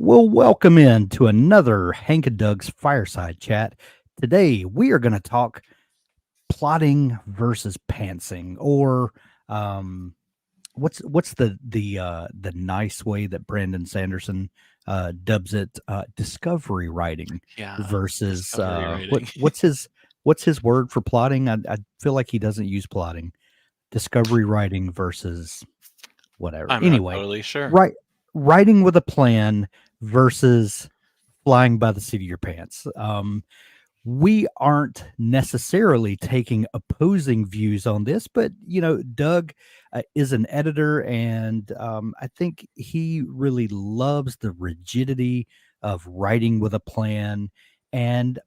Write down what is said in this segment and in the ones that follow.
Well, welcome in to another Hank and Doug's Fireside Chat. Today, we are going to talk plotting versus pantsing, or um, what's the nice way that Brandon Sanderson dubs it, discovery writing Yeah, versus discovery what writing. what's his word for plotting? I feel like he doesn't use plotting. Discovery writing versus whatever. I'm not Anyway, totally sure. right, writing with a plan versus flying by the seat of your pants. We aren't necessarily taking opposing views on this, but Doug is an editor, and I think he really loves the rigidity of writing with a plan. And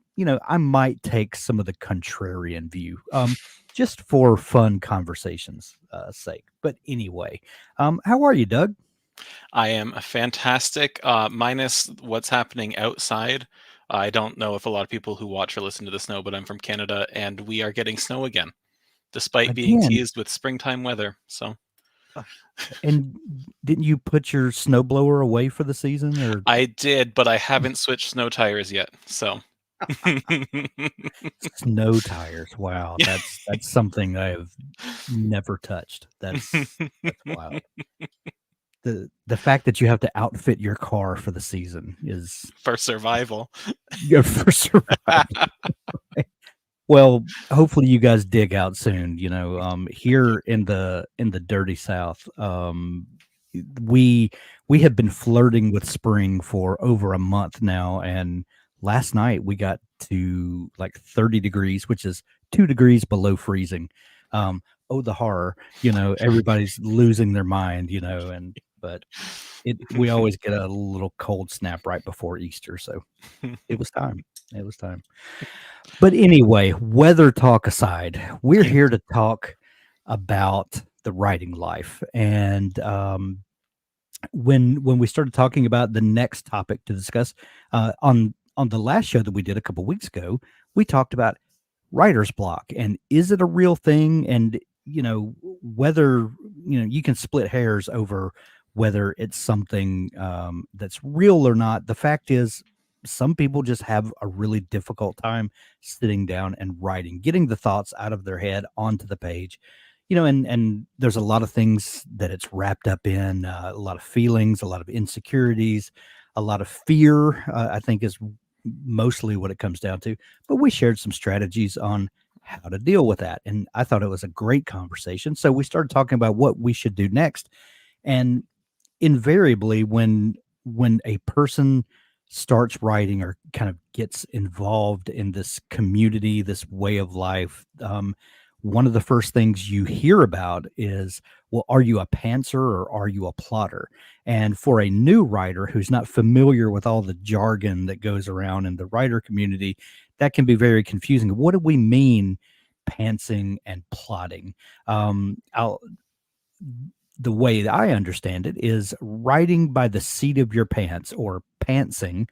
I might take some of the contrarian view, just for fun conversations' sake. But anyway, how are you, Doug? I am a fantastic, minus what's happening outside. I don't know if a lot of people who watch or listen to this know, but I'm from Canada and we are getting snow again, despite being Again, teased with springtime weather. So and didn't you put your snowblower away for the season, or I did, but I haven't switched snow tires yet. So snow tires? Wow, yeah. that's something I have never touched. That's wild. The fact that you have to outfit your car for the season is For survival. good for survival. Well, hopefully you guys dig out soon. Thank you. Here in the dirty South, we we have been flirting with spring for over a month now, and last night we got to like 30 degrees, which is 2 degrees below freezing. Oh, the horror! Everybody's losing their mind. And but we always get a little cold snap right before Easter, so it was time. It was time. But anyway, weather talk aside, we're here to talk about the writing life. And when we started talking about the next topic to discuss, on the last show that we did a couple weeks ago, we talked about writer's block, and is it a real thing? And whether you can split hairs over whether it's something that's real or not. The fact is, some people just have a really difficult time sitting down and writing, getting the thoughts out of their head onto the page. And there's a lot of things that it's wrapped up in, a lot of feelings, a lot of insecurities, a lot of fear. I think is mostly what it comes down to. But we shared some strategies on how to deal with that, and I thought it was a great conversation. So we started talking about what we should do next. And invariably, when a person starts writing or kind of gets involved in this community, this way of life, one of the first things you hear about is, well, are you a pantser or are you a plotter? And for a new writer who's not familiar with all the jargon that goes around in the writer community, that can be very confusing. What do we mean pantsing and plotting? I'll The way that I understand it is writing by the seat of your pants, or pantsing,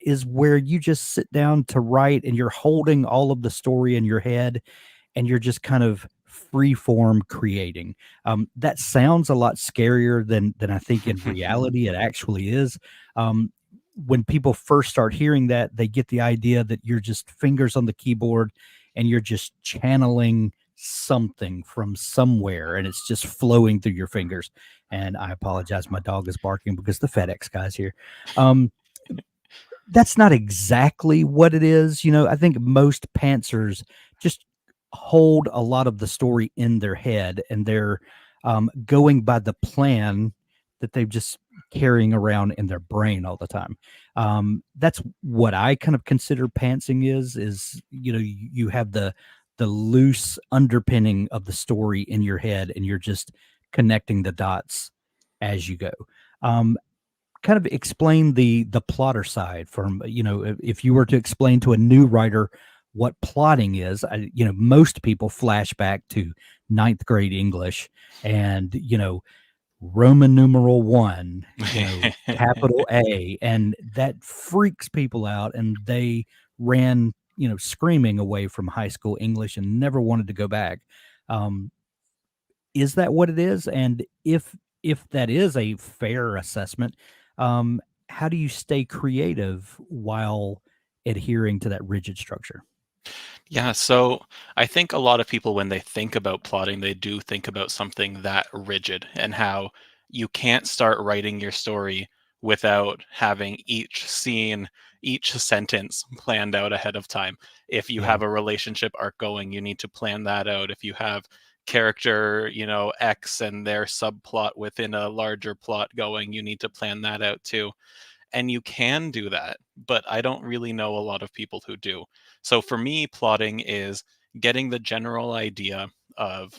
is where you just sit down to write and you're holding all of the story in your head and you're just kind of free form creating. That sounds a lot scarier than I think in reality it actually is. When people first start hearing that, they get the idea that you're just fingers on the keyboard and you're just channeling something from somewhere and it's just flowing through your fingers. And I apologize, my dog is barking because the FedEx guy's here. Um, that's not exactly what it is. I think most pantsers just hold a lot of the story in their head, and they're going by the plan that they've just carrying around in their brain all the time. That's what I kind of consider pantsing is you have the loose underpinning of the story in your head, and you're just connecting the dots as you go. Um, Kind of explain the plotter side from, if you were to explain to a new writer what plotting is. Most people flash back to ninth grade English, and Roman numeral one, capital A, and that freaks people out, and they ran screaming away from high school English and never wanted to go back. um, is that what it is? And if that is a fair assessment, um, how do you stay creative while adhering to that rigid structure? Yeah, so I think a lot of people, when they think about plotting, they do think about something that rigid and how you can't start writing your story without having each scene, each sentence planned out ahead of time. If you Yeah. have a relationship arc going, you need to plan that out. If you have character, X and their subplot within a larger plot going, you need to plan that out too. And you can do that, but I don't really know a lot of people who do. So for me, plotting is getting the general idea of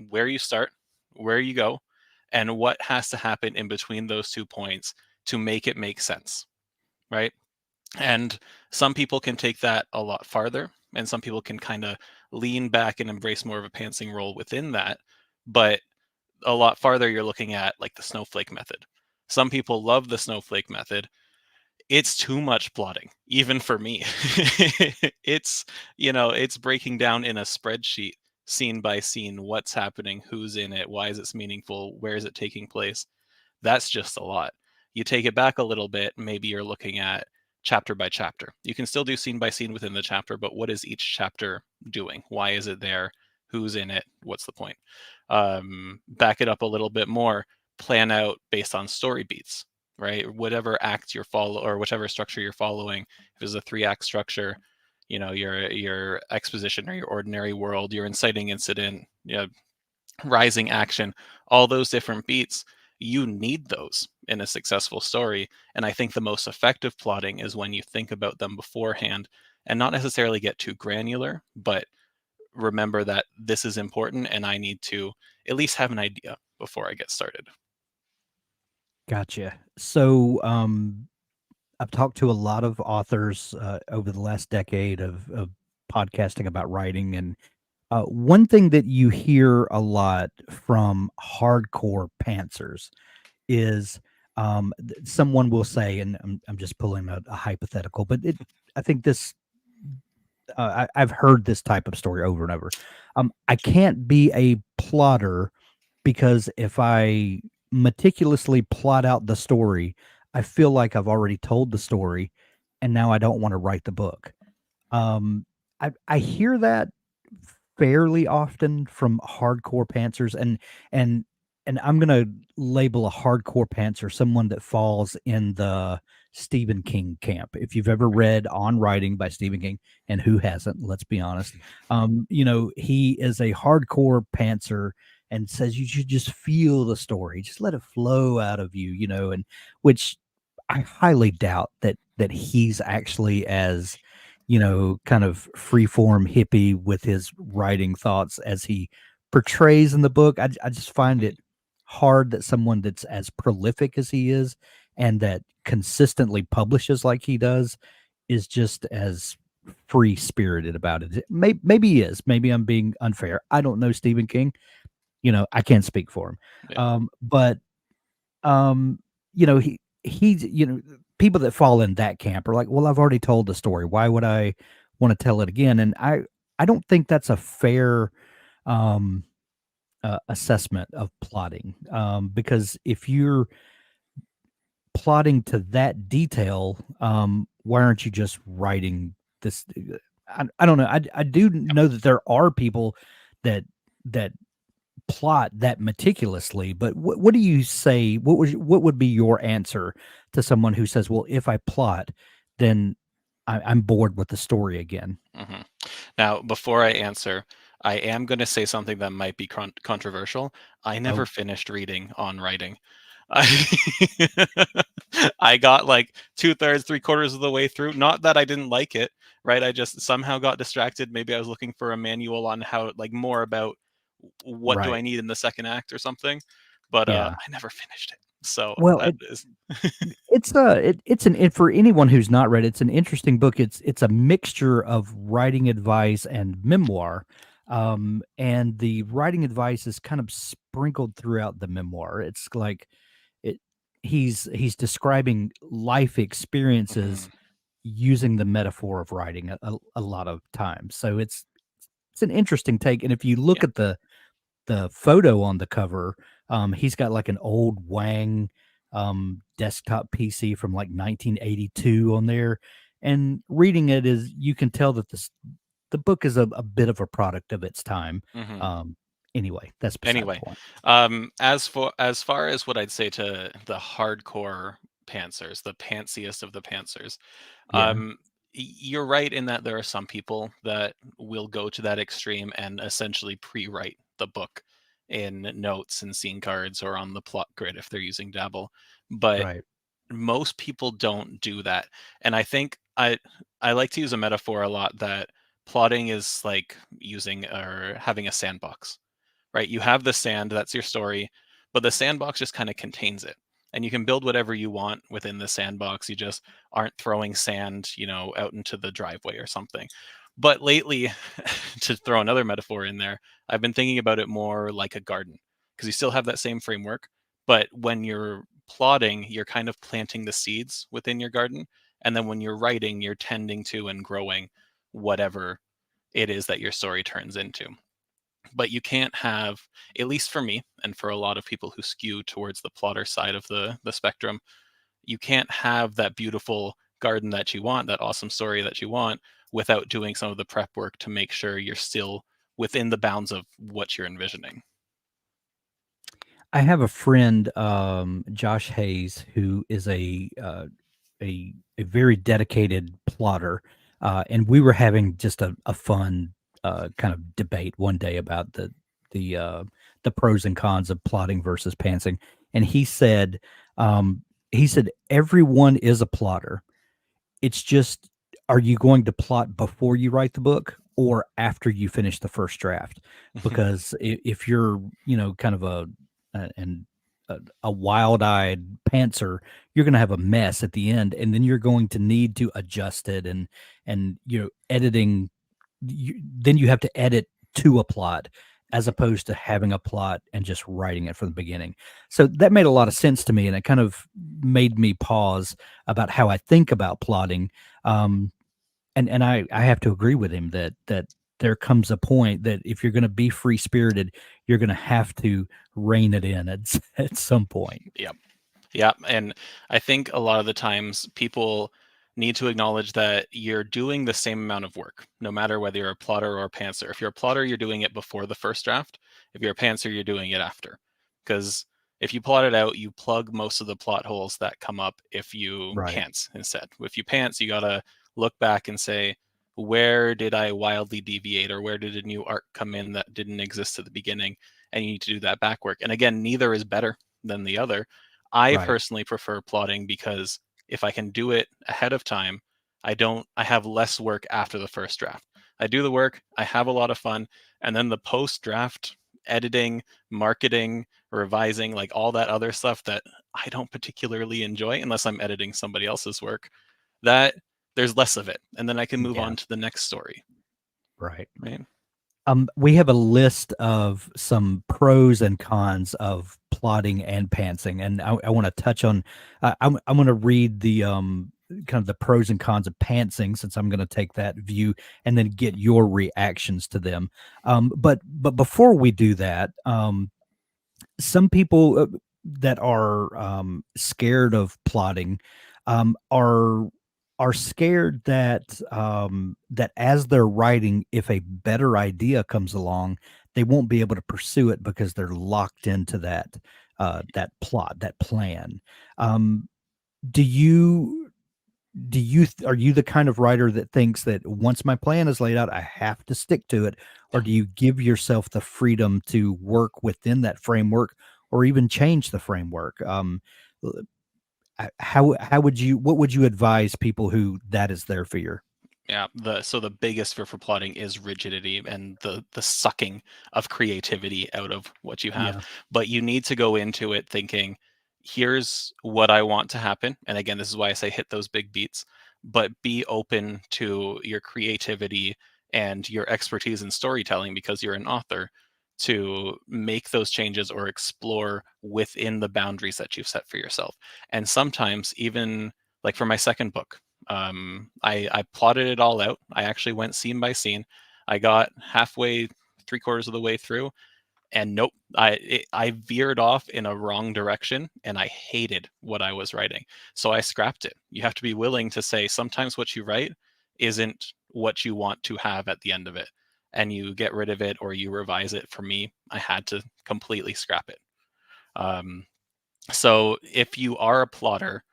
where you start, where you go, and what has to happen in between those 2 points to make it make sense, right? And some people can take that a lot farther, and some people can kind of lean back and embrace more of a pantsing role within that. But a lot farther, you're looking at like the snowflake method. Some people love the snowflake method. It's too much plotting, even for me. It's, it's breaking down in a spreadsheet, scene by scene, what's happening, who's in it, why is it meaningful, where is it taking place. That's just a lot. You take it back a little bit, maybe you're looking at chapter by chapter. You can still do scene by scene within the chapter, but what is each chapter doing? Why is it there? Who's in it? What's the point? Back it up a little bit more, plan out based on story beats, right? Whatever act you're follow or whichever structure you're following. If it's a 3-act structure, your exposition or your ordinary world, your inciting incident, rising action, all those different beats, you need those in a successful story. And I think the most effective plotting is when you think about them beforehand and not necessarily get too granular, but remember that this is important and I need to at least have an idea before I get started. Gotcha. So, I've talked to a lot of authors over the last decade of podcasting about writing, and one thing that you hear a lot from hardcore pantsers is someone will say, and I'm just pulling a hypothetical, but I think this I've heard this type of story over and over. I can't be a plotter because if I meticulously plot out the story, I feel like I've already told the story, and now I don't want to write the book. I hear that fairly often from hardcore pantsers, and and I'm gonna label a hardcore pantser someone that falls in the Stephen King camp. If you've ever read On Writing by Stephen King, and who hasn't, let's be honest, he is a hardcore pantser and says you should just feel the story, just let it flow out of you, and which I highly doubt that he's actually as, kind of freeform hippie with his writing thoughts as he portrays in the book. I just find Mhm. it hard that someone that's as prolific as he is and that consistently publishes like he does is just as free spirited about it. Maybe he is. Maybe I'm being unfair. I don't know Stephen King. I can't speak for him. Yeah. But um, he's people that fall in that camp are like, well, I've already told the story. Why would I want to tell it again? And I don't think that's a fair um assessment of plotting. Because if you're plotting to that detail, why aren't you just writing this? I don't know. I do know that there are people that that plot that meticulously, but what do you say? What would be your answer to someone who says, "Well, if I plot, then I'm bored with the story again." hmm Now, before I answer, I am going to say something that might be controversial. I never Oh, finished reading On Writing. I, I got like 2/3, 3/4 of the way through. Not that I didn't like it, right? I just somehow got distracted. Maybe I was looking for a manual on how, like, more about what do I right. need in the second act or something. But Yeah. I never finished it. So Well, that is, it's for anyone who's not read, it's an interesting book. It's a mixture of writing advice and memoir. And the writing advice is kind of sprinkled throughout the memoir. It's like it he's describing life experiences mhm, using the metaphor of writing a lot of times. So it's an interesting take. And if you look yeah. at the photo on the cover, he's got like an old Wang desktop PC from like 1982 on there. And reading it is, you can tell that the book is a bit of a product of its time. Hmm. Um, anyway, that's beside the Anyway, point. as far as what I'd say to the hardcore pantsers, the pantsiest of the pantsers, Yeah, you're right in that there are some people that will go to that extreme and essentially pre-write the book in notes and scene cards or on the plot grid if they're using Dabble. But right. most people don't do that. And I think I like to use a metaphor a lot that plotting is like using or having a sandbox, right? You have the sand, that's your story, but the sandbox just kind of contains it. And you can build whatever you want within the sandbox. You just aren't throwing sand, out into the driveway or something. But lately, to throw another metaphor in there, I've been thinking about it more like a garden because you still have that same framework. But when you're plotting, you're kind of planting the seeds within your garden. And then when you're writing, you're tending to and growing whatever it is that your story turns into. But you can't have, at least for me and for a lot of people who skew towards the plotter side of the spectrum, you can't have that beautiful garden that you want, that awesome story that you want, without doing some of the prep work to make sure you're still within the bounds of what you're envisioning. I have a friend, Josh Hayes, who is a very dedicated plotter, and we were having just a fun kind of debate one day about the uh, the pros and cons of plotting versus pantsing. And um, he said everyone is a plotter. It's just, are you going to plot before you write the book or after you finish the first draft? Because if you're, kind of and a wild-eyed pantser, you're going to have a mess at the end, and then you're going to need to adjust it, and editing. Then you have to edit to a plot, as opposed to having a plot and just writing it from the beginning. So that made a lot of sense to me, and it kind of made me pause about how I think about plotting. Um, and I have to agree with him that there comes a point that if you're going to be free spirited, you're going to have to rein it in at some point. Yeah. Yeah, and I think a lot of the times people need to acknowledge that you're doing the same amount of work, no matter whether you're a plotter or a pantser. If you're a plotter, you're doing it before the first draft. If you're a pantser, you're doing it after. Because if you plot it out, you plug most of the plot holes that come up if you Right, pants instead. If you pants, you gotta look back and say, where did I wildly deviate, or where did a new arc come in that didn't exist at the beginning? And you need to do that back work. And again, neither is better than the other. I right, personally prefer plotting because if I can do it ahead of time, I have less work after the first draft. I do the work, I have a lot of fun, and then the post draft editing, marketing, revising, like all that other stuff that I don't particularly enjoy unless I'm editing somebody else's work, that there's less of it. And then I can move yeah, on to the next story, right. right? We have a list of some pros and cons of plotting and pantsing, and I want to touch on. I'm going to read the kind of the pros and cons of pantsing, since I'm going to take that view, and then get your reactions to them. But before we do that, some people that are scared of plotting are scared that that as they're writing, if a better idea comes along, they won't be able to pursue it because they're locked into that plot, that plan. Um, do you are you the kind of writer that thinks that once my plan is laid out, I have to stick to it, or do you give yourself the freedom to work within that framework, or even change the framework? How would you, what would you advise people who that is their fear? Yeah, the biggest fear for plotting is rigidity and the sucking of creativity out of what you have. Yeah, But you need to go into it thinking, here's what I want to happen. And again, this is why I say hit those big beats, but be open to your creativity and your expertise in storytelling because you're an author to make those changes or explore within the boundaries that you've set for yourself. And sometimes even like for my second book, I plotted it all out. I actually went scene by scene. I got halfway, three quarters of the way through, And nope, I veered off in a wrong direction, and I hated what I was writing, so I scrapped it. You have to be willing to say sometimes what you write isn't what you want to have at the end of it, and you get rid of it or you revise it. For me, I had to completely scrap it. um, so if you are a plotter,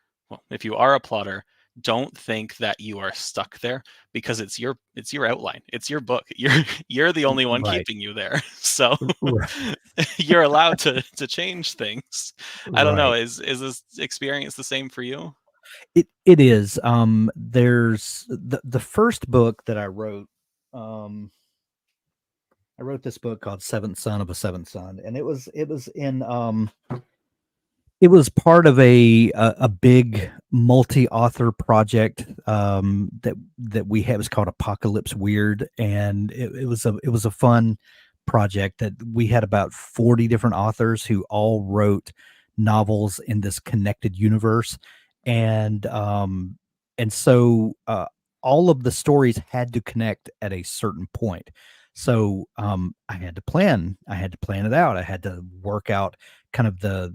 don't think that you are stuck there, because it's your outline, it's your book. You're the only one Right. keeping you there. So Right. you're allowed to change things. I don't know. Right. Is this experience the same for you? It is. There's the first book that I wrote this book called Seventh Son of a Seventh Son, and it was part of a big multi-author project that we had. It was called Apocalypse Weird, and it was a fun project that we had about 40 different authors who all wrote novels in this connected universe, and so all of the stories had to connect at a certain point. So I had to plan it out. I had to work out kind of the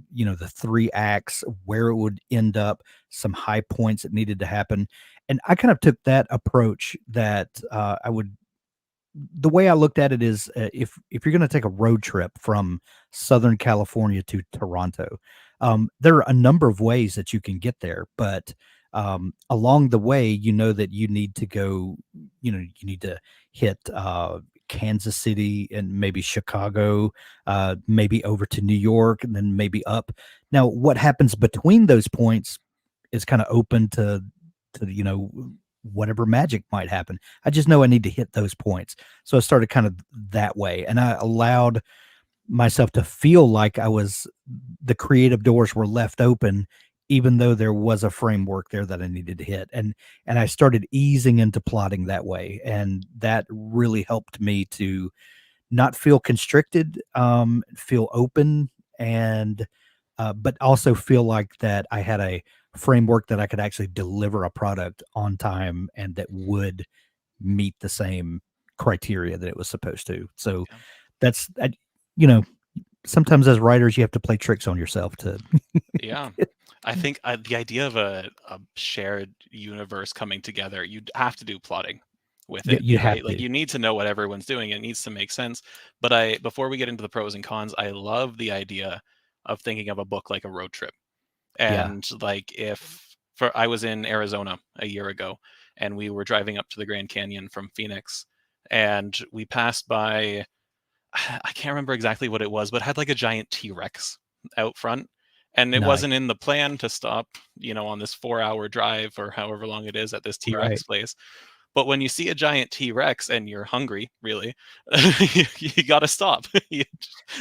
three acts, where it would end up, some high points that needed to happen. And I kind of took that approach that I would the way I looked at it is, if you're going to take a road trip from Southern California to Toronto, there are a number of ways that you can get there, but along the way, you know that you need to go, you need to hit Kansas City and maybe Chicago, maybe over to New York, and then maybe up. Now, what happens between those points is kind of open to whatever magic might happen. I just know I need to hit those points. So I started kind of that way, and I allowed myself to feel like the creative doors were left open, even though there was a framework there that I needed to hit. And I started easing into plotting that way, and that really helped me to not feel constricted, feel open, and but also feel like that I had a framework that I could actually deliver a product on time and that would meet the same criteria that it was supposed to. So Yeah. that's I, you know, sometimes as writers you have to play tricks on yourself to Yeah. I think the idea of a shared universe coming together, you'd have to do plotting with yeah, it, you have right? Like to. you need to know what everyone's doing. It needs to make sense. But before we get into the pros and cons, I love the idea of thinking of a book like a road trip. Yeah. And like if for I was in Arizona a year ago, and we were driving up to the Grand Canyon from Phoenix, and we passed by, I can't remember exactly what it was, but it had like a giant T-Rex out front. And it Nice. wasn't in the plan to stop, on this 4-hour drive or however long it is at this Right. T-Rex place. But when you see a giant T-Rex and you're hungry, really, you got to stop.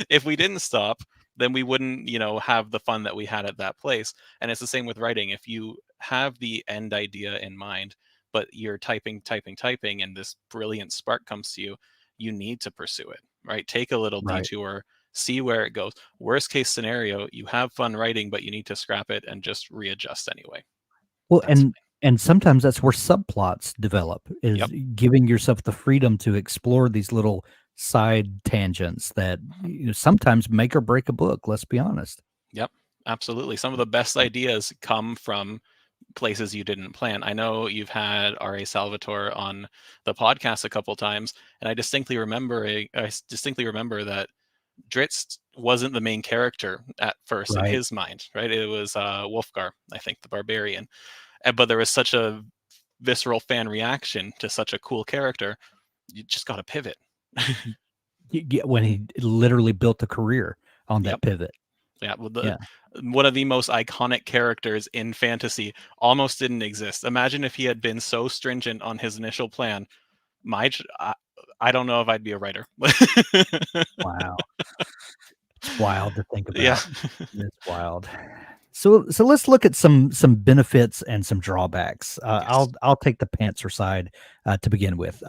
If we didn't stop, then we wouldn't, have the fun that we had at that place. And it's the same with writing. If you have the end idea in mind, but you're typing, typing, typing, and this brilliant spark comes to you, you need to pursue it, right? Take a little Right. detour, see where it goes. Worst case scenario, you have fun writing, but you need to scrap it and just readjust anyway. Well, That's and sometimes that's where subplots develop, is Yep. giving yourself the freedom to explore these little side tangents that sometimes make or break a book, let's be honest. Yep. Absolutely. Some of the best ideas come from places you didn't plan. I know you've had R.A. Salvatore on the podcast a couple times, and I distinctly remember that Dritz wasn't the main character at first in Right. his mind, right? It was Wolfgar, I think, the barbarian. But there was such a visceral fan reaction to such a cool character. You just got to pivot. When he literally built a career on Yep. that pivot. Yeah. Well, Yeah. one of the most iconic characters in fantasy almost didn't exist. Imagine if he had been so stringent on his initial plan. My, ch- I don't know if I'd be a writer. Wow. It's wild to think Yeah. about. It's wild. So let's look at some benefits and some drawbacks. Yes. I'll take the pantser side to begin with.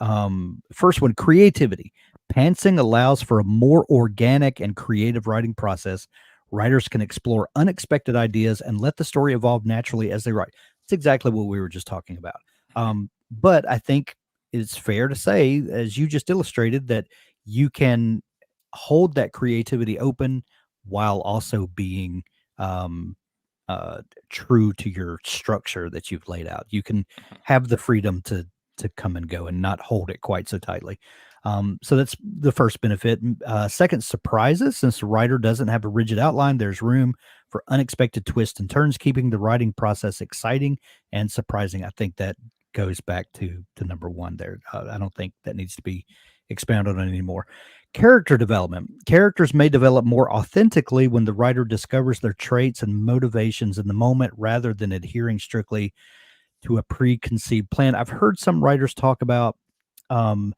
First one, creativity. Pantsing allows for a more organic and creative writing process. Writers can explore unexpected ideas and let the story evolve naturally as they write. It's exactly what we were just talking about. But I think it's fair to say, as you just illustrated, that you can hold that creativity open while also being um, uh, true to your structure that you've laid out. You can Mhm. have the freedom to come and go and not hold it quite so tightly. So that's the first benefit. Second, surprises. Since the writer doesn't have a rigid outline, there's room for unexpected twists and turns, keeping the writing process exciting and surprising. I think that goes back to number one there. I don't think that needs to be expounded on anymore. Character development. Characters may develop more authentically when the writer discovers their traits and motivations in the moment rather than adhering strictly to a preconceived plan. I've heard some writers talk about um,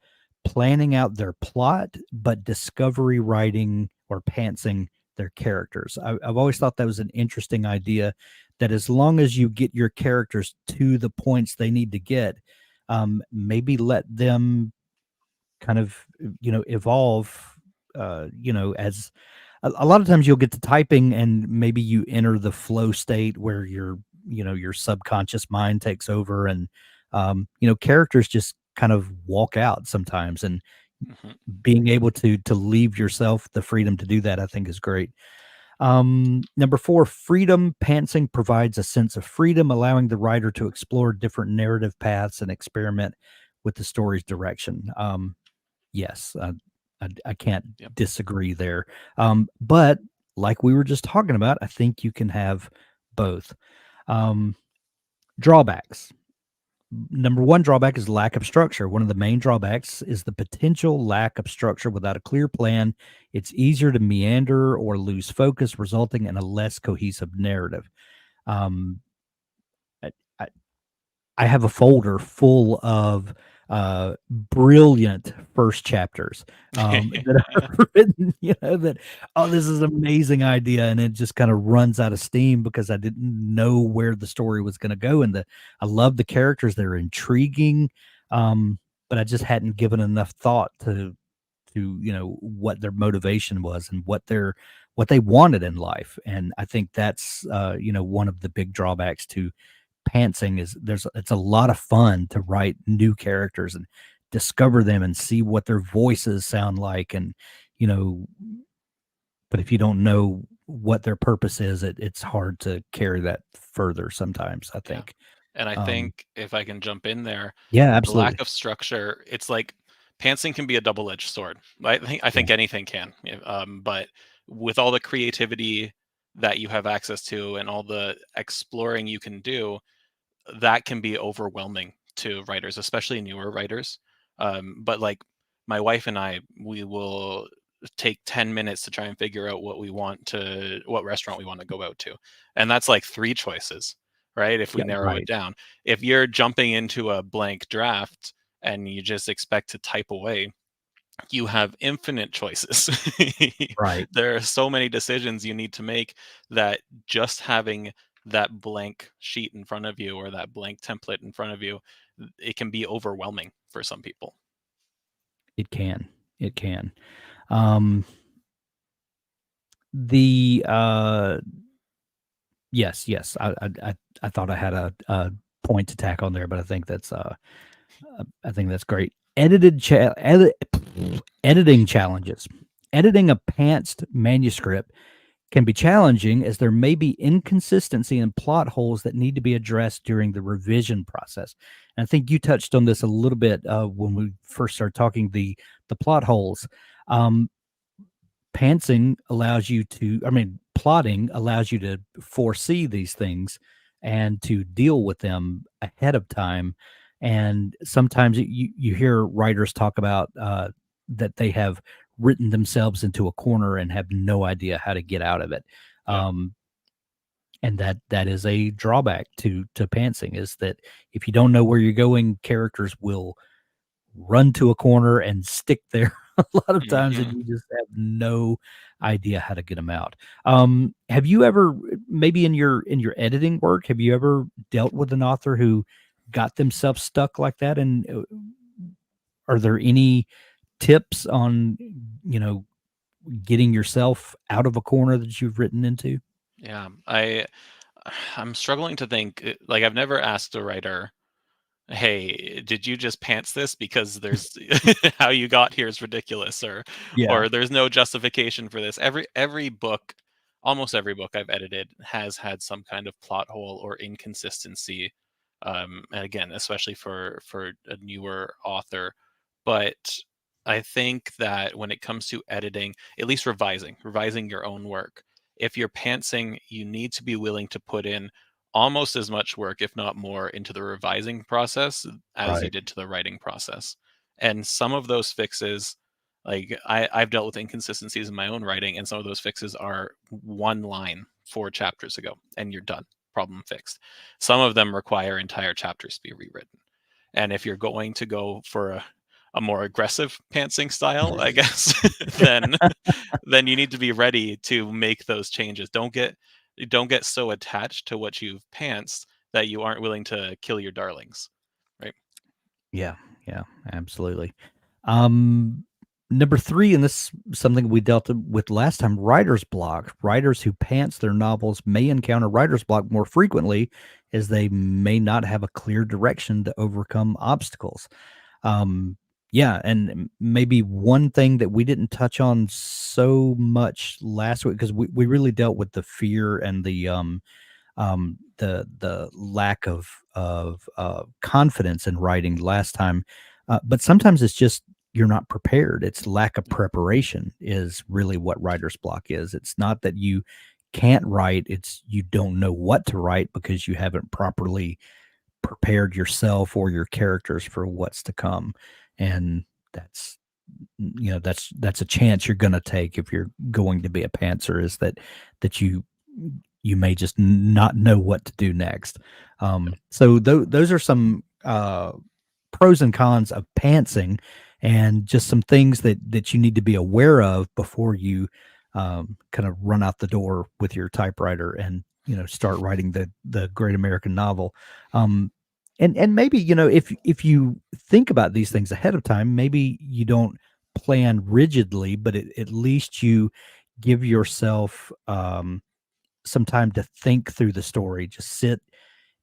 planning out their plot, but discovery writing or pantsing their characters. I've always thought that was an interesting idea. That as long as you get your characters to the points they need to get, maybe let them kind of evolve. As a lot of times you'll get to typing and maybe you enter the flow state where your subconscious mind takes over and characters just kind of walk out sometimes, and Mhm. being able to leave yourself the freedom to do that, I think, is great. Number four, freedom. Pantsing provides a sense of freedom, allowing the writer to explore different narrative paths and experiment with the story's direction. Yes, I can't Yep. disagree there. But like we were just talking about, I think you can have both. Um, Drawbacks. Number one drawback is lack of structure. One of the main drawbacks is the potential lack of structure. Without a clear plan, it's easier to meander or lose focus, resulting in a less cohesive narrative. Um, I, I I have a folder full of brilliant first chapters that are written, that, oh, this is an amazing idea. And it just kind of runs out of steam because I didn't know where the story was going to go. And I love the characters. They're intriguing. But I just hadn't given enough thought to what their motivation was and what they wanted in life. And I think that's one of the big drawbacks to pantsing is it's a lot of fun to write new characters and discover them and see what their voices sound like, and you know but if you don't know what their purpose is, it's hard to carry that further sometimes, I Yeah. think. And I um think if I can jump in there, yeah, the lack absolutely. of structure, it's like pantsing can be a double-edged sword. I think Yeah, anything can. Yeah, but with all the creativity that you have access to and all the exploring you can do, that can be overwhelming to writers, especially newer writers. But like my wife and I, we will take 10 minutes to try and figure out what restaurant we want to go out to. And that's like three choices, right? If we yeah, narrow it right, down. If you're jumping into a blank draft and you just expect to type away, you have infinite choices. right. There are so many decisions you need to make that just having that blank sheet in front of you or that blank template in front of you, it can be overwhelming for some people. It can. um the Yes, yes. I thought I had a point to tack on there, but I think that's great. Editing challenges. Editing a pantsed manuscript can be challenging as there may be inconsistency and plot holes that need to be addressed during the revision process. And I think you touched on this a little bit when we first started talking, the plot holes. Um, Pantsing allows you to, I mean, plotting allows you to foresee these things and to deal with them ahead of time. And sometimes you hear writers talk about that they have written themselves into a corner and have no idea how to get out of it. Yeah. Um, and that is a drawback to pantsing, is that if you don't know where you're going, characters will run to a corner and stick there a lot of times, and Hmm. you just have no idea how to get them out. Have you ever, maybe in your editing work, have you ever dealt with an author who got themselves stuck like that? And are there any tips on, you know, getting yourself out of a corner that you've written into? Yeah. I'm struggling to think like I've never asked a writer hey, did you just pants this because there's how you got here is ridiculous, Yeah. or there's no justification for this. Every book, almost every book I've edited has had some kind of plot hole or inconsistency. And again, especially for a newer author. But I think that when it comes to editing, at least revising your own work, if you're pantsing, you need to be willing to put in almost as much work, if not more, into the revising process as you Right. did to the writing process. And some of those fixes, like I've dealt with inconsistencies in my own writing, and some of those fixes are one line 4 chapters ago, and you're done. Problem fixed. Some of them require entire chapters to be rewritten. And if you're going to go for a more aggressive pantsing style, I guess, then then you need to be ready to make those changes. Don't get so attached to what you've pantsed that you aren't willing to kill your darlings, right? Yeah, yeah, absolutely. Um, Number three, and this is something we dealt with last time, writer's block. Writers who pants their novels may encounter writer's block more frequently as they may not have a clear direction to overcome obstacles. Um, yeah, and maybe one thing that we didn't touch on so much last week because we really dealt with the fear and the lack of confidence in writing last time, but sometimes it's just you're not prepared. It's lack of preparation is really what writer's block is. It's not that you can't write; it's you don't know what to write because you haven't properly prepared yourself or your characters for what's to come, and that's that's a chance you're going to take if you're going to be a pantser is that you may just not know what to do next. So those are some pros and cons of pantsing, and just some things that you need to be aware of before you kind of run out the door with your typewriter and start writing the great American novel. Um, and maybe if you think about these things ahead of time, maybe you don't plan rigidly, but at least you give yourself some time to think through the story. Just sit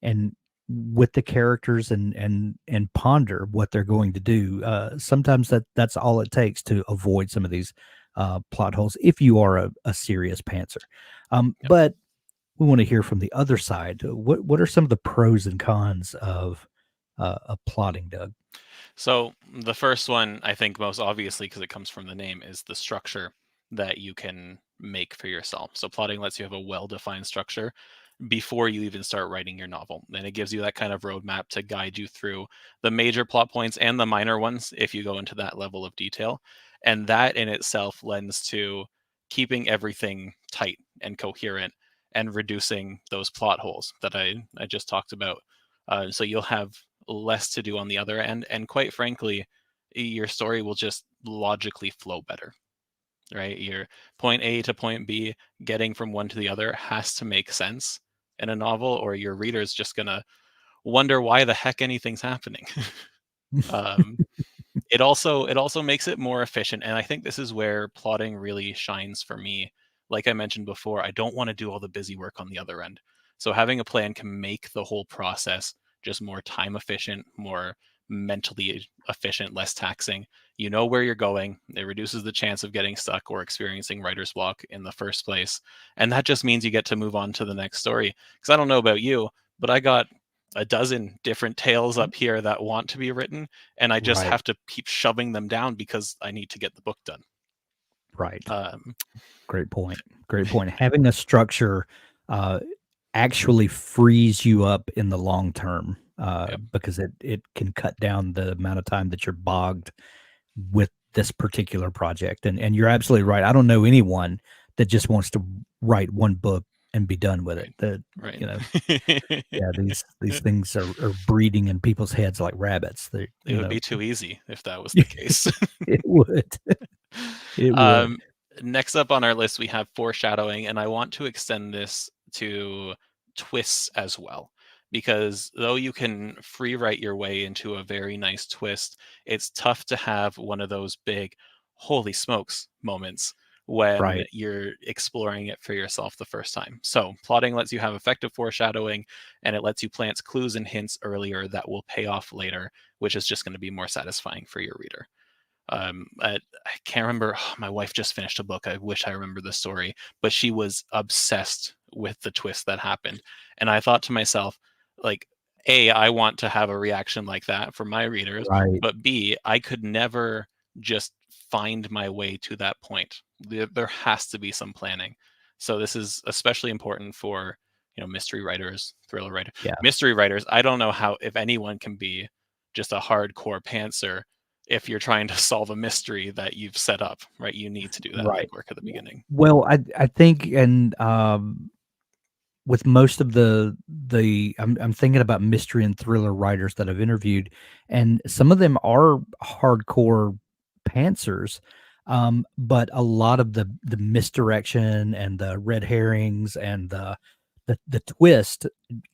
and with the characters and ponder what they're going to do. Sometimes that's all it takes to avoid some of these plot holes if you are a serious pantser. Yep. But we want to hear from the other side. What are some of the pros and cons of plotting, Doug? So the first one, I think most obviously because it comes from the name, is the structure that you can make for yourself. So plotting lets you have a well-defined structure before you even start writing your novel. And it gives you that kind of roadmap to guide you through the major plot points and the minor ones if you go into that level of detail. And that in itself lends to keeping everything tight and coherent and reducing those plot holes that I just talked about. So you'll have less to do on the other end. And quite frankly, your story will just logically flow better, right? Your point A to point B, getting from one to the other has to make sense in a novel, or your reader's just gonna wonder why the heck anything's happening. um, it also makes it more efficient, and I think this is where plotting really shines for me. Like I mentioned before, I don't want to do all the busy work on the other end. So having a plan can make the whole process just more time efficient, more mentally efficient, less taxing. You know where you're going. It reduces the chance of getting stuck or experiencing writer's block in the first place. And that just means you get to move on to the next story. Because I don't know about you, but I got a dozen different tales up here that want to be written, and I just Right, have to keep shoving them down because I need to get the book done. right. Um, Great point. Great point. Having a structure uh, actually frees you up in the long term yep, because it can cut down the amount of time that you're bogged with this particular project. And you're absolutely right. I don't know anyone that just wants to write one book and be done with it. right, That right. you know, yeah, these things are breeding in people's heads like rabbits. They It would be too easy if that was the case. it would. It would. Um, Next up on our list, we have foreshadowing, and I want to extend this to twists as well. Because though you can free write your way into a very nice twist, it's tough to have one of those big, holy smokes moments when Right. you're exploring it for yourself the first time. So plotting lets you have effective foreshadowing, and it lets you plant clues and hints earlier that will pay off later, which is just going to be more satisfying for your reader. I can't remember. My wife just finished a book. I wish I remember the story, but she was obsessed with the twist that happened. And I thought to myself, like, A, I want to have a reaction like that for my readers, Right. but B, I could never just find my way to that point. There has to be some planning. So this is especially important for, mystery writers, thriller writers, Yeah. mystery writers. I don't know how, if anyone can be just a hardcore pantser if you're trying to solve a mystery that you've set up, right? You need to do that Right. legwork at the beginning. Well, I think, and with most of I'm thinking about mystery and thriller writers that I've interviewed, and some of them are hardcore pantsers, but a lot of the misdirection and the red herrings and the twist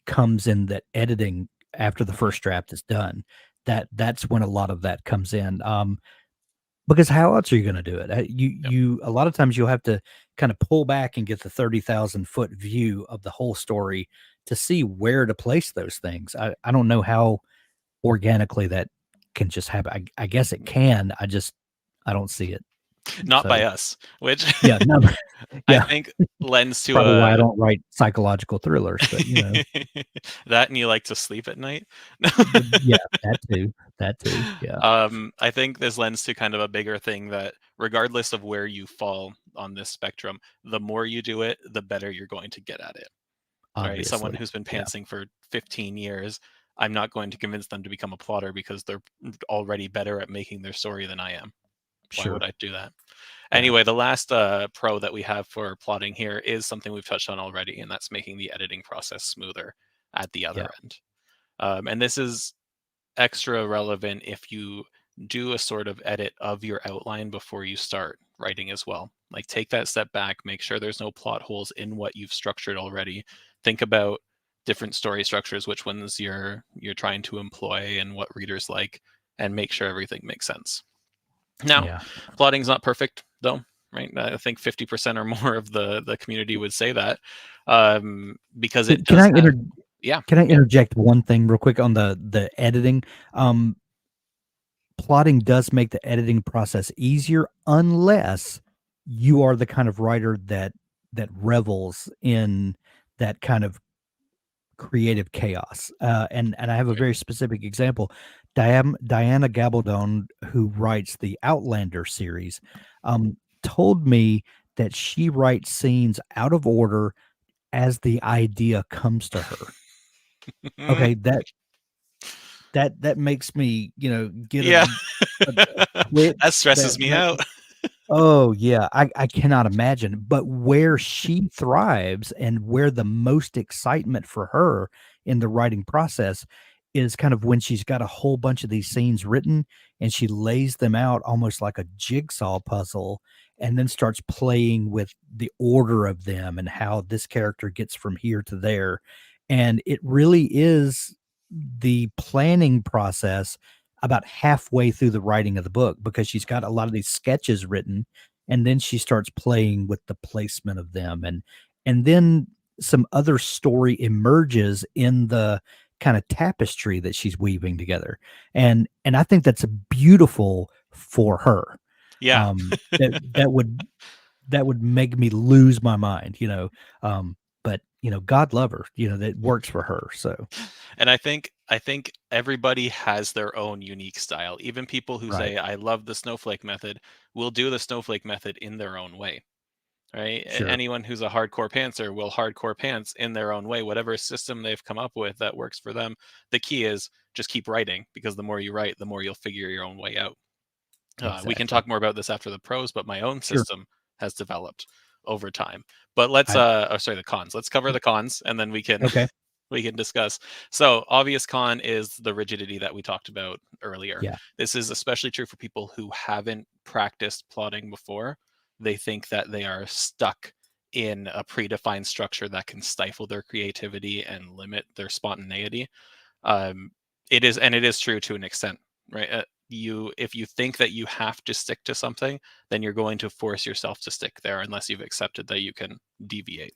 comes in that editing after the Mhm. first draft is done. That's when a lot of that comes in. Because how else are you gonna do it? Yep. You a lot of times you'll have to kinda pull back and get the 30,000-foot view of the whole story to see where to place those things. I don't know how organically that can just happen. I guess it can, I don't see it. Not by So, us, which yeah, no, I yeah, think lends to probably why I a don't write psychological thrillers, but, that, and you like to sleep at night. yeah, that too, yeah, I think this lends to kind of a bigger thing that regardless of where you fall on this spectrum, the more you do it, the better you're going to get at it. Right? Someone obviously. who's been Yeah, pantsing for 15 years, I'm not going to convince them to become a plotter because they're already better at making their story than I am. Why would sure, I do that? yeah, Anyway, the last pro that we have for plotting here is something we've touched on already, and that's making the editing process smoother at the yeah, other end. And this is extra relevant if you do a sort of edit of your outline before you start writing as well. Like take that step back, make sure there's no plot holes in what you've structured already. Think about different story structures, which ones you're trying to employ and what readers like, and make sure everything makes sense. Now, yeah. plotting's not perfect though, right? I think 50% or more of the community would say that, because it Can does have, yeah, Can I yeah, interject one thing real quick on the editing? Um, Plotting does make the editing process easier unless you are the kind of writer that revels in that kind of creative chaos. And I have a okay. very specific example. Diana Gabaldon, who writes the Outlander series, told me that she writes scenes out of order as the idea comes to her. Okay, that makes me, get Yeah. a twitch That stresses me that out. oh, yeah, I cannot imagine, but where she thrives and where the most excitement for her in the writing process is kind of when she's got a whole bunch of these scenes written and she lays them out almost like a jigsaw puzzle and then starts playing with the order of them and how this character gets from here to there, and it really is the planning process about halfway through the writing of the book because she's got a lot of these sketches written, and then she starts playing with the placement of them, and then some other story emerges in the kind of tapestry that she's weaving together, and I think that's beautiful for her. Yeah. That would make me lose my mind, but God love her, that works for her. So And I think everybody has their own unique style. Even people who right, say I love the snowflake method will do the snowflake method in their own way, right? sure, Anyone who's a hardcore pantser will hardcore pants in their own way, whatever system they've come up with that works for them. The key is just keep writing, because the more you write, the more you'll figure your own way out. We can exactly, talk more about this after the pros, but my own sure. system has developed over time. But let's I oh sorry, the cons. Let's cover the cons, and then we can Okay, we can discuss. So, obvious con is the rigidity that we talked about earlier. yeah, This is especially true for people who haven't practiced plotting before. They think that they are stuck in a predefined structure that can stifle their creativity and limit their spontaneity. um, it is, and it is true to an extent, right? if you think that you have to stick to something, then you're going to force yourself to stick there unless you've accepted that you can deviate.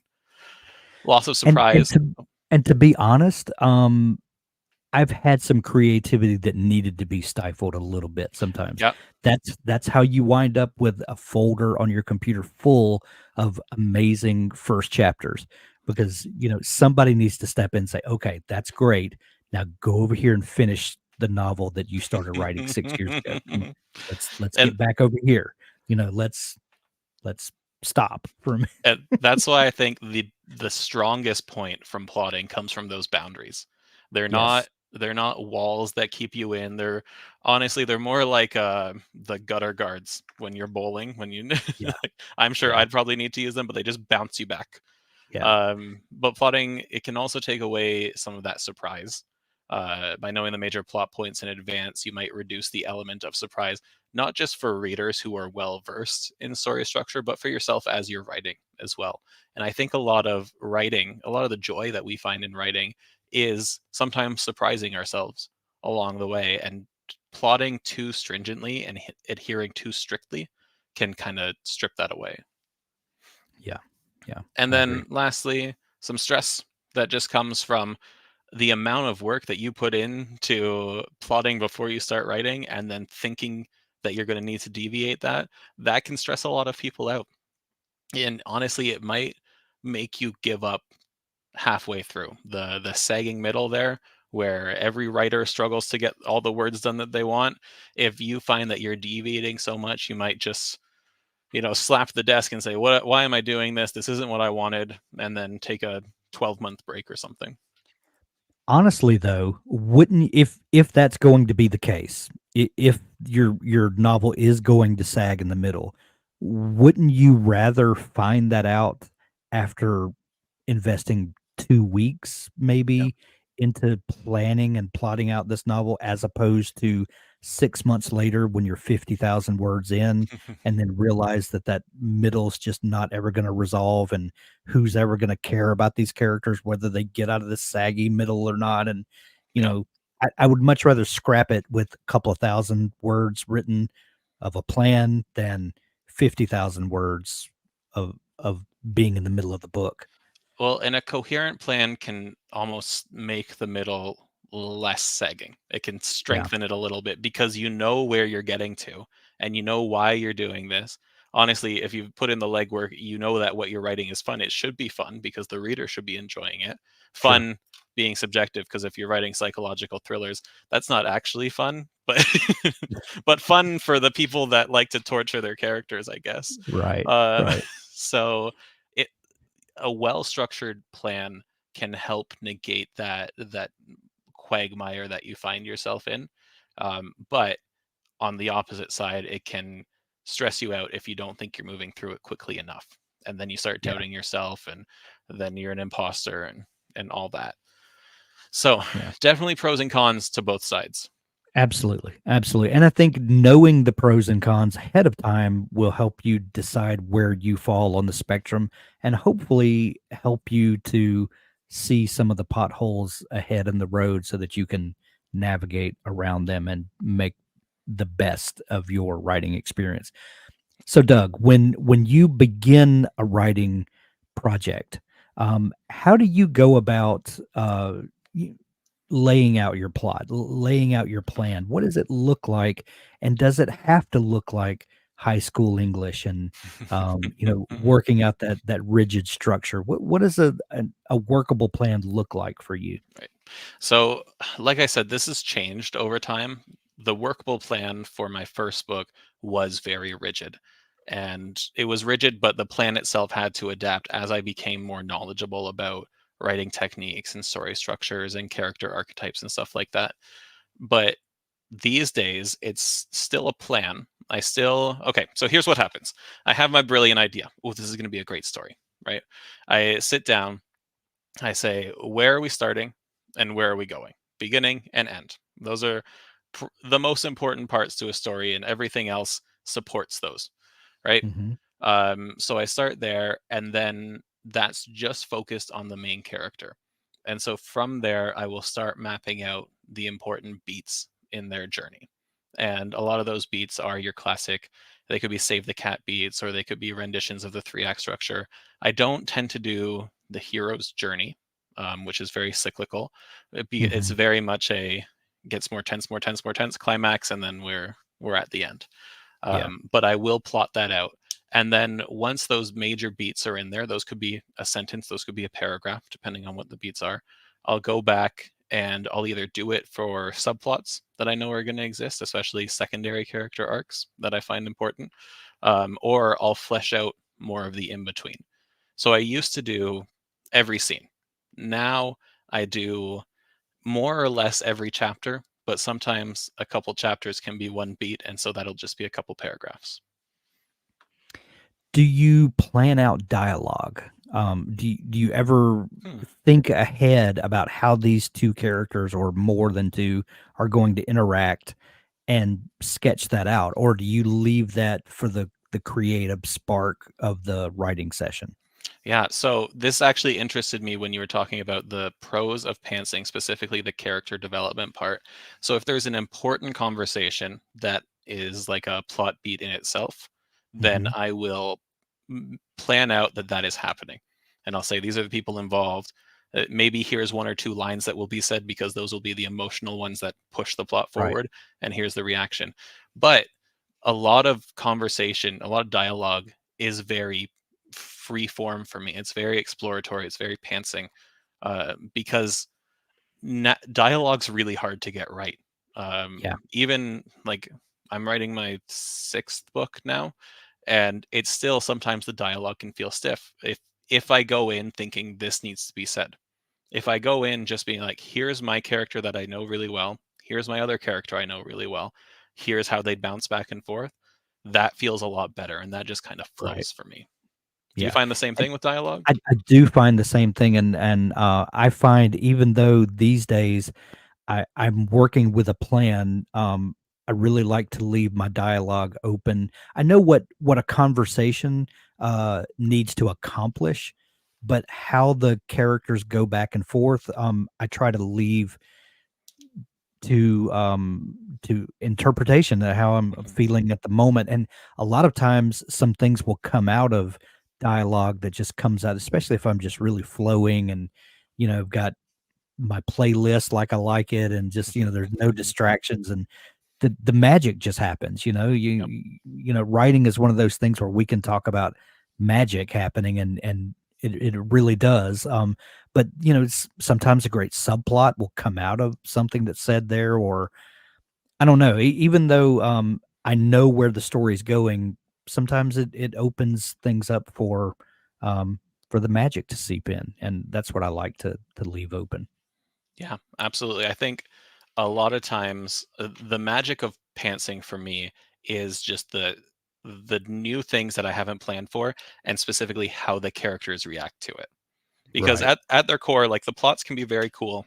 Loss of And surprise. to be honest, I've had some creativity that needed to be stifled a little bit sometimes. Yep. That's how you wind up with a folder on your computer full of amazing first chapters because, somebody needs to step in and say, "Okay, that's great. Now go over here and finish the novel that you started writing 6 years ago. Let's and get back over here. Let's stop for a minute." and that's why I think the strongest point from plotting comes from those boundaries. They're not Yes. they're not walls that keep you in. They're honestly they're more like the gutter guards when you're bowling. When you, Yeah. like, I'm sure Yeah. I'd probably need to use them, but they just bounce you back. Yeah. But plotting, it can also take away some of that surprise. By knowing the major plot points in advance, you might reduce the element of surprise, not just for readers who are well versed in story structure, but for yourself as you're writing as well. And I think a lot of writing, a lot of the joy that we find in writing is sometimes surprising ourselves along the way. And plotting too stringently and adhering too strictly can kind of strip that away. Yeah. Yeah. And I agree. then lastly, some stress that just comes from the amount of work that you put into plotting before you start writing and then thinking that you're going to need to deviate that can stress a lot of people out. And honestly, it might make you give up halfway through. The sagging middle there, where every writer struggles to get all the words done that they want. If you find that you're deviating so much, you might just slap the desk and say, "What? Why am I doing this? This isn't what I wanted," and then take a 12-month break or something. Honestly, though, wouldn't if that's going to be the case, if your novel is going to sag in the middle, wouldn't you rather find that out after investing 2 weeks Yeah. maybe into planning and plotting out this novel as opposed to 6 months later when you're 50,000 words in and then realize that that middle's just not ever gonna resolve, and who's ever gonna care about these characters, whether they get out of this saggy middle or not, and, you Yeah. know, I would much rather scrap it with a couple of thousand words written of a plan than 50,000 words of being in the middle of the book. Well, and a coherent plan can almost make the middle less sagging. It can Yeah, strengthen it a little bit because you know where you're getting to and you know why you're doing this. Honestly, if you've put in the legwork, you know that what you're writing is fun. It should be fun because the reader should be enjoying it. sure. Fun being subjective, because if you're writing psychological thrillers, that's not actually fun, but but fun for the people that like to torture their characters, I guess. Right, Uh, right. so it a well-structured plan can help negate that quagmire that you find yourself in. But on the opposite side, it can stress you out if you don't think you're moving through it quickly enough, and then you start Yeah, doubting yourself, and then you're an imposter and all that. So yeah. definitely pros and cons to both sides. Absolutely, absolutely, and I think knowing the pros and cons ahead of time will help you decide where you fall on the spectrum and hopefully help you to see some of the potholes ahead in the road so that you can navigate around them and make the best of your writing experience. So, Doug, when you begin a writing project, how do you go about y- laying out your plot, laying out your plan? What does it look like, and does it have to look like high school English and working out that rigid structure? What does a workable plan look like for you? Right. So, like I said, this has changed over time. The workable plan for my first book was very rigid. And it was rigid, but the plan itself had to adapt as I became more knowledgeable about writing techniques and story structures and character archetypes and stuff like that. But these days, it's still a plan. Okay, so here's what happens. I have my brilliant idea. Oh, this is going to be a great story, right? I sit down, I say, where are we starting and where are we going? Beginning and end. Those are the most important parts to a story, and everything else supports those, right? Hmm. So I start there, and then that's just focused on the main character. And so from there, I will start mapping out the important beats in their journey. And a lot of those beats are your classic. They could be Save the Cat beats, or they could be renditions of the 3 act structure. I don't tend to do the hero's journey, which is very cyclical. It's Hmm. very much a gets more tense, more tense, more tense climax, and then we're at the end. Yeah. But I will plot that out. And then once those major beats are in there, those could be a sentence, those could be a paragraph, depending on what the beats are. I'll go back and I'll either do it for subplots that I know are going to exist, especially secondary character arcs that I find important, or I'll flesh out more of the in between. So I used to do every scene. Now I do more or less every chapter, but sometimes a couple chapters can be one beat, and so that'll just be a couple paragraphs. Do you plan out dialogue? Do you ever Hmm. think ahead about how these two characters or more than two are going to interact and sketch that out, or do you leave that for the creative spark of the writing session? Yeah, so this actually interested me when you were talking about the pros of pantsing, specifically the character development part. So if there's an important conversation that is like a plot beat in itself, then Mhm. I will plan out that that is happening. And I'll say, these are the people involved. Maybe here's one or two lines that will be said because those will be the emotional ones that push the plot Right. forward. And here's the reaction. But a lot of conversation, a lot of dialogue is very free form for me. It's very exploratory. It's very pantsing, because dialogue's really hard to get right. Yeah. Even like I'm writing my 6th book now, and it's still sometimes the dialogue can feel stiff. If I go in thinking this needs to be said, if I go in just being like, here's my character that I know really well, here's my other character I know really well, here's how they bounce back and forth, that feels a lot better, and that just kind of Right. flows for me. Do you Yeah. find the same thing with dialogue? I do find the same thing, and I find even though these days I'm working with a plan, I really like to leave my dialogue open. I know what a conversation, needs to accomplish, but how the characters go back and forth, I try to leave to interpretation of how I'm Mhm. feeling at the moment, and a lot of times some things will come out of dialogue that just comes out, especially if I'm just really flowing and, got my playlist like I like it, and just, there's no distractions, and the magic just happens, Yep. writing is one of those things where we can talk about magic happening, and it really does, but, sometimes a great subplot will come out of something that's said there, or I don't know, even though, I know where the story's going, sometimes it opens things up for the magic to seep in, and that's what I like to leave open. Yeah, absolutely. I think a lot of times the magic of pantsing for me is just the new things that I haven't planned for, and specifically how the characters react to it. Because Right, at their core, like the plots can be very cool.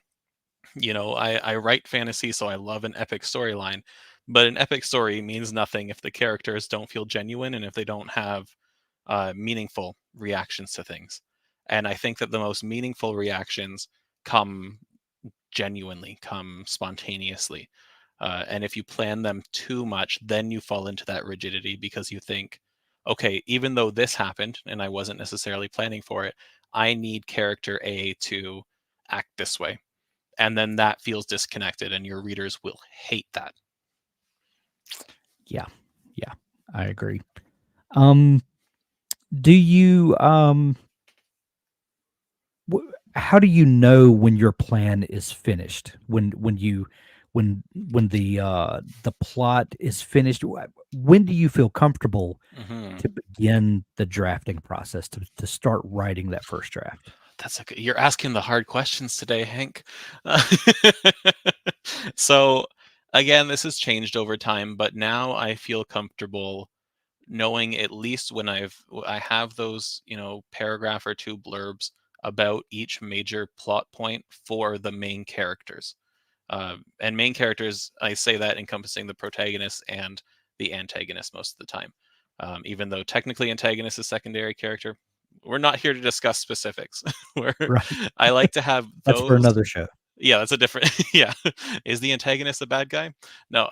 I write fantasy, so I love an epic storyline, but an epic story means nothing if the characters don't feel genuine and if they don't have meaningful reactions to things. And I think that the most meaningful reactions come genuinely, come spontaneously. And if you plan them too much, then you fall into that rigidity because you think, okay, even though this happened and I wasn't necessarily planning for it, I need character A to act this way. And then that feels disconnected, and your readers will hate that. yeah, yeah, I agree. Um, do you, how do you know when your plan is finished? When the plot is finished, when do you feel comfortable Hmm. to begin the drafting process, to start writing that first draft? You're asking the hard questions today, Hank. Uh, so again, this has changed over time, but now I feel comfortable knowing at least when I have those, paragraph or two blurbs about each major plot point for the main characters. And main characters, I say that encompassing the protagonist and the antagonist most of the time. Even though technically antagonist is secondary character, we're not here to discuss specifics. Where Right. I like to have That's for those. another show. Yeah, that's a different. Yeah, is the antagonist a bad guy? No.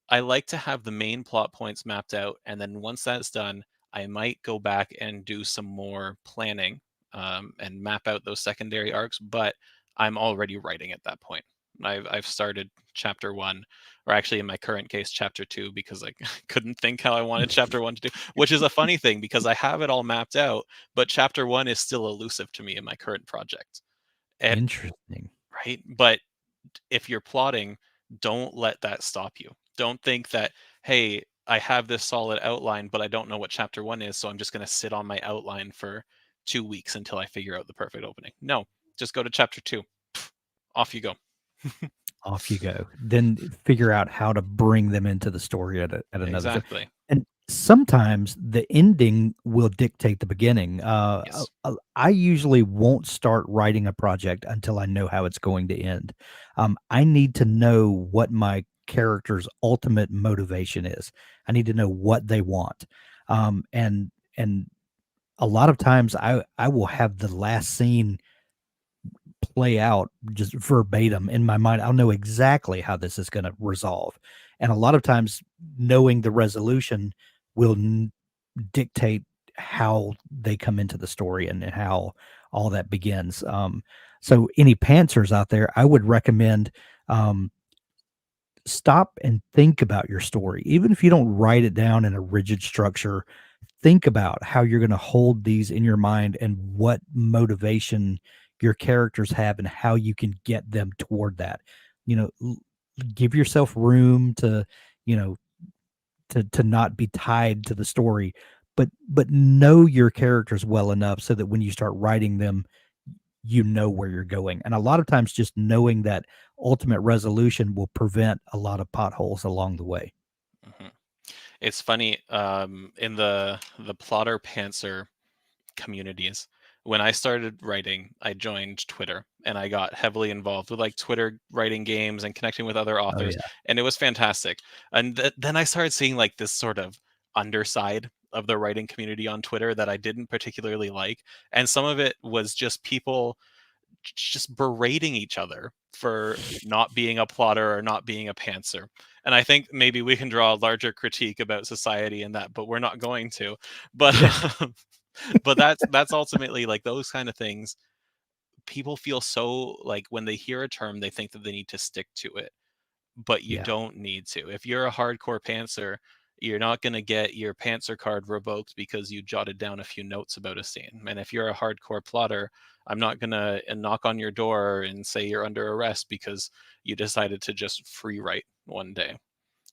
I like to have the main plot points mapped out, and then once that's done, I might go back and do some more planning, and map out those secondary arcs. But I'm already writing at that point. I've started chapter one, or actually in my current case, chapter two, because I couldn't think how I wanted chapter one to do, which is a funny thing because I have it all mapped out, but chapter one is still elusive to me in my current project. And Interesting. right, but if you're plotting, don't let that stop you. Don't think that, hey, I have this solid outline, but I don't know what chapter one is, so I'm just going to sit on my outline for 2 weeks until I figure out the perfect opening. No, just go to chapter two. Off you go. Off you go. Then figure out how to bring them into the story at another time. Exactly. And sometimes the ending will dictate the beginning. Yes. I usually won't start writing a project until I know how it's going to end. I need to know what my character's ultimate motivation is. I need to know what they want. And a lot of times I will have the last scene play out just verbatim in my mind. I'll know exactly how this is going to resolve. And a lot of times, knowing the resolution will dictate how they come into the story and how all that begins. So, any pantsers out there, I would recommend um, stop and think about your story. Even if you don't write it down in a rigid structure, think about how you're going to hold these in your mind and what motivation your characters have and how you can get them toward that. You know, give yourself room to, you know, to not be tied to the story, but know your characters well enough so that when you start writing them, you know where you're going. And a lot of times just knowing that ultimate resolution will prevent a lot of potholes along the way. Mhm. It's funny, in the plotter pantser communities. When I started writing, I joined Twitter and I got heavily involved with like Twitter writing games and connecting with other Oh authors, yeah. and it was fantastic. And then I started seeing like this sort of underside of the writing community on Twitter that I didn't particularly like, and some of it was just people just berating each other for not being a plotter or not being a pantser. And I think maybe we can draw a larger critique about society in that, but we're not going to. But Yeah. but that's ultimately like those kind of things. People feel so like when they hear a term, they think that they need to stick to it, but you Yeah. don't need to. If you're a hardcore pantser, you're not going to get your pantser card revoked because you jotted down a few notes about a scene. And if you're a hardcore plotter, I'm not going to knock on your door and say you're under arrest because you decided to just free write one day,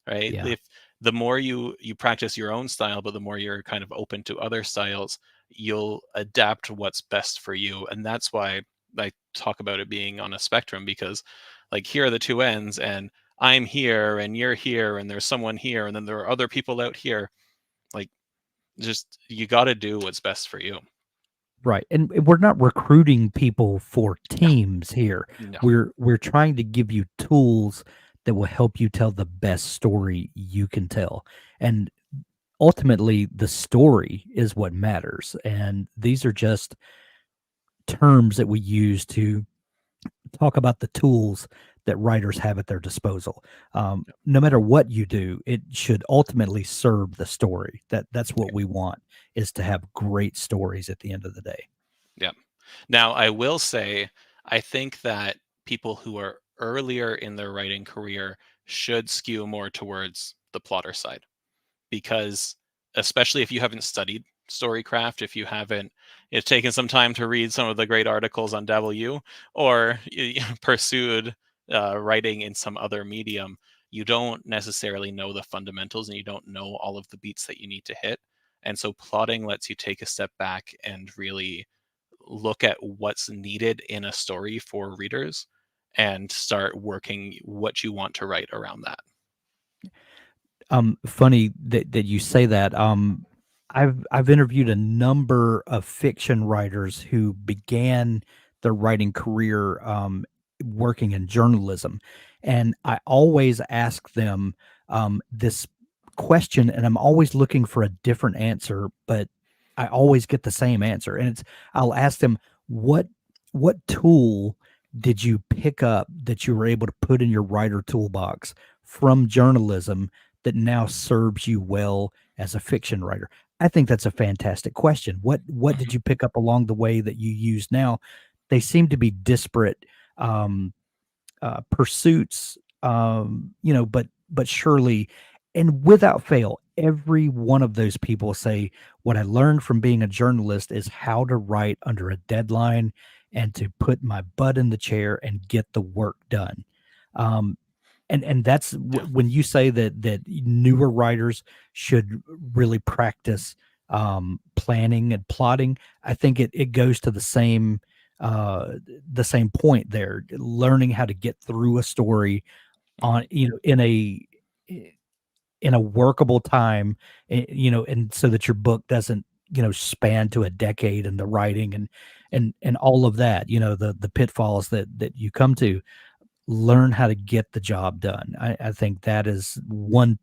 right? Yeah. If the more you practice your own style, but the more you're kind of open to other styles, you'll adapt what's best for you. And that's why I talk about it being on a spectrum, because like here are the two ends, and I'm here and you're here and there's someone here and then there are other people out here. Like, just you got to do what's best for you. Right, and we're not recruiting people for No, teams here. no. We're trying to give you tools that will help you tell the best story you can tell. And ultimately, the story is what matters. And these are just terms that we use to talk about the tools that writers have at their disposal. No matter what you do, it should ultimately serve the story. That's what we want, is to have great stories at the end of the day. Yeah. Now, I will say, I think that people who are earlier in their writing career should skew more towards the plotter side, because especially if you haven't studied storycraft, if you haven't taken some time to read some of the great articles on W, or pursued writing in some other medium, you don't necessarily know the fundamentals and you don't know all of the beats that you need to hit. And so plotting lets you take a step back and really look at what's needed in a story for readers and start working what you want to write around that. Funny that you say that. I've interviewed a number of fiction writers who began their writing career working in journalism, and I always ask them this question, and I'm always looking for a different answer, but I always get the same answer. And it's I'll ask them what tool did you pick up that you were able to put in your writer toolbox from journalism that now serves you well as a fiction writer? I think that's a fantastic question. What did Mhm. you pick up along the way that you use now? They seem to be disparate um, pursuits, but surely, and without fail, every one of those people say, what I learned from being a journalist is how to write under a deadline and to put my butt in the chair and get the work done. Um, and that's Yeah. when you say that newer writers should really practice planning and plotting. I think it goes to uh, the same point there, learning how to get through a story Mhm. in a workable time, and so that your book doesn't span to a decade in the writing and all of that, the pitfalls that you come to. Learn how to get the job done. I think that is one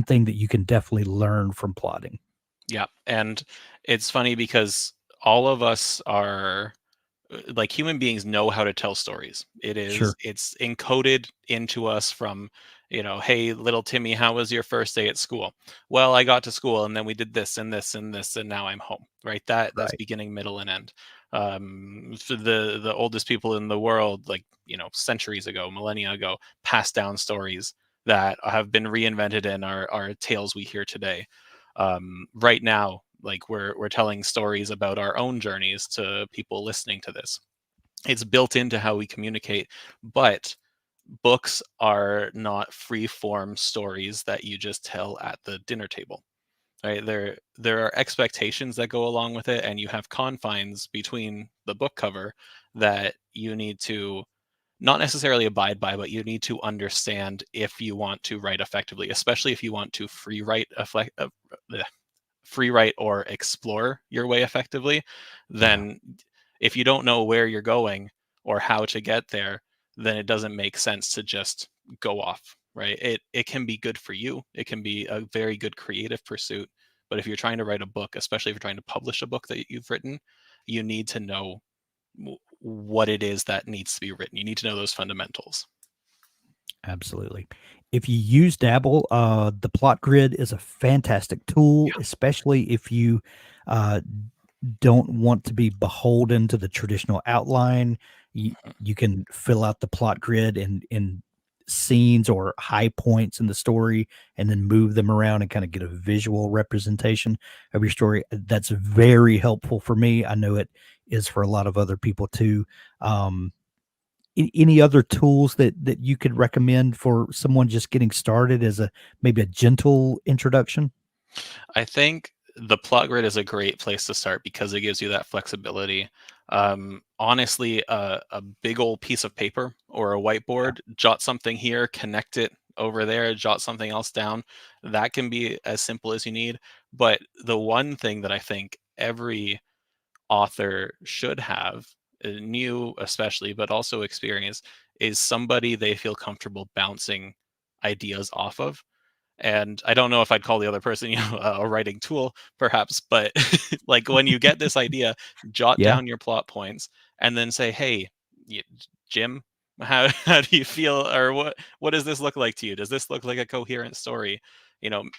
thing that you can definitely learn from plotting. Yeah, and it's funny because all of us are like human beings know how to tell stories. Sure. It's encoded into us from, hey, little Timmy, how was your first day at school? Well, I got to school and then we did this and this and this and now I'm home. Right? That's Right. beginning, middle, and end. For the oldest people in the world, like centuries ago, millennia ago, passed down stories that have been reinvented and are tales we hear today. Right now, like we're telling stories about our own journeys to people listening to this. It's built into how we communicate, but books are not free form stories that you just tell at the dinner table. Right? There are expectations that go along with it, and you have confines between the book cover that you need to not necessarily abide by, but you need to understand if you want to write effectively, especially if you want to free write or explore your way effectively. Yeah. Then if you don't know where you're going or how to get there, then it doesn't make sense to just go off, right? It can be good for you. It can be a very good creative pursuit, but if you're trying to write a book, especially if you're trying to publish a book that you've written, you need to know what it is that needs to be written. You need to know those fundamentals. Absolutely. If you use Dabble, the plot grid is a fantastic tool, Yeah. especially if you uh, don't want to be beholden to the traditional outline. You can fill out the plot grid in scenes or high points in the story and then move them around and kind of get a visual representation of your story. That's very helpful for me. I know it is for a lot of other people too. Um, any other tools that you could recommend for someone just getting started as a maybe a gentle introduction? I think the plot grid is a great place to start because it gives you that flexibility. Honestly, a big old piece of paper or a Yeah. whiteboard, jot something here, connect it over there, jot something else down. That can be as simple as you need. But the one thing that I think every author should have, new especially, but also experienced, is somebody they feel comfortable bouncing ideas off of. And I don't know if I'd call the other person, a writing tool, perhaps, but like when you get this idea, jot Yeah. down your plot points and then say, "Hey, Jim, how how do you feel, or what does this look like to you? Does this look like a coherent story?"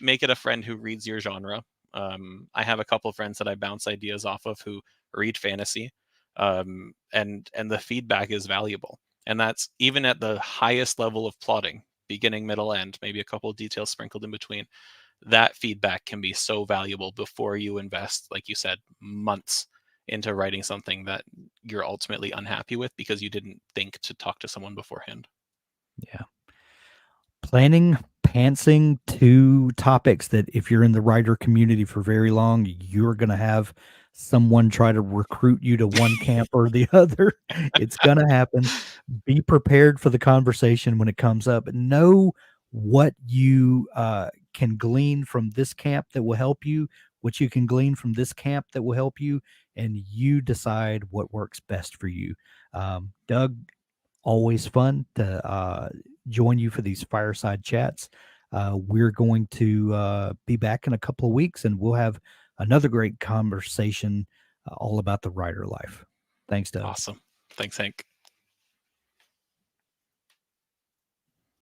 Make it a friend who reads your genre. I have a couple friends that I bounce ideas off of who read fantasy, and the feedback is valuable, and that's even at the highest level of plotting, beginning, middle, end, maybe a couple of details sprinkled in between. That feedback can be so valuable before you invest, like you said, months into writing something that you're ultimately unhappy with because you didn't think to talk to someone beforehand. Yeah. Planning, pantsing, 2 topics that if you're in the writer community for very long, you're gonna have someone try to recruit you to one camp or the other. It's gonna happen. Be prepared for the conversation when it comes up. Know what you, can glean from this camp that will help you, what you can glean from this camp that will help you, and you decide what works best for you. Doug, always fun to join you for these fireside chats. We're going to be back in a couple of weeks and we'll have another great conversation all about the writer life. Thanks, Doug. Awesome. Thanks, Hank.